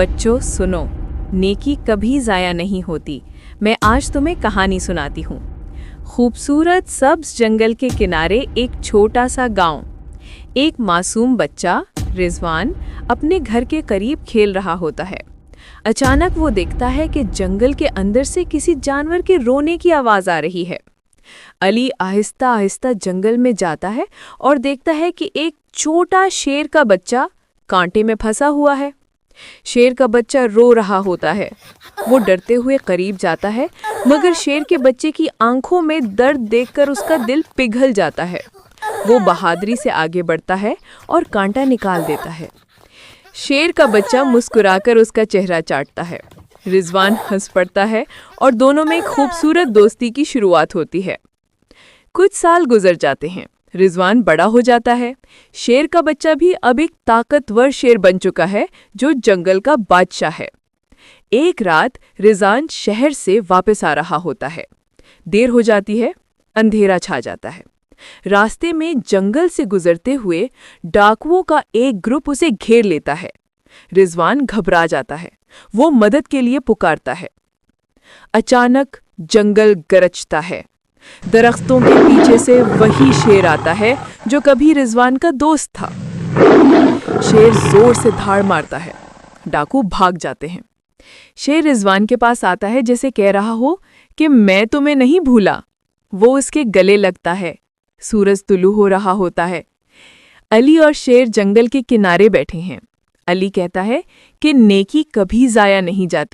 बच्चों सुनो, नेकी कभी ज़ाया नहीं होती। मैं आज तुम्हें कहानी सुनाती हूँ। खूबसूरत सब्ज जंगल के किनारे एक छोटा सा गांव। एक मासूम बच्चा रिजवान अपने घर के करीब खेल रहा होता है। अचानक वो देखता है कि जंगल के अंदर से किसी जानवर के रोने की आवाज़ आ रही है। अली आहिस्ता आहिस्ता जंगल में जाता है और देखता है कि एक छोटा शेर का बच्चा कांटे में फंसा हुआ है। शेर का बच्चा रो रहा होता है। वो डरते हुए करीब जाता है, मगर शेर के बच्चे की आंखों में दर्द देखकर उसका दिल पिघल जाता है। वो बहादुरी से आगे बढ़ता है और कांटा निकाल देता है। शेर का बच्चा मुस्कुराकर उसका चेहरा चाटता है। रिजवान हंस पड़ता है और दोनों में एक खूबसूरत दोस्ती की शुरुआत होती है। कुछ साल गुजर जाते हैं। रिजवान बड़ा हो जाता है। शेर का बच्चा भी अब एक ताकतवर शेर बन चुका है जो जंगल का बादशाह है। एक रात रिजवान शहर से वापस आ रहा होता है। देर हो जाती है, अंधेरा छा जाता है। रास्ते में जंगल से गुजरते हुए डाकुओं का एक ग्रुप उसे घेर लेता है। रिजवान घबरा जाता है। वो मदद के लिए पुकारता है। अचानक जंगल गरजता है। दरख्तों के पीछे से वही शेर आता है जो कभी रिजवान का दोस्त था। शेर जोर से धाड़ मारता है। डाकू भाग जाते हैं। शेर रिजवान के पास आता है जैसे कह रहा हो कि मैं तुम्हें नहीं भूला। वो उसके गले लगता है। सूरज तुलू हो रहा होता है। अली और शेर जंगल के किनारे बैठे हैं। अली कहता है कि नेकी कभी ज़ाया नहीं जाती।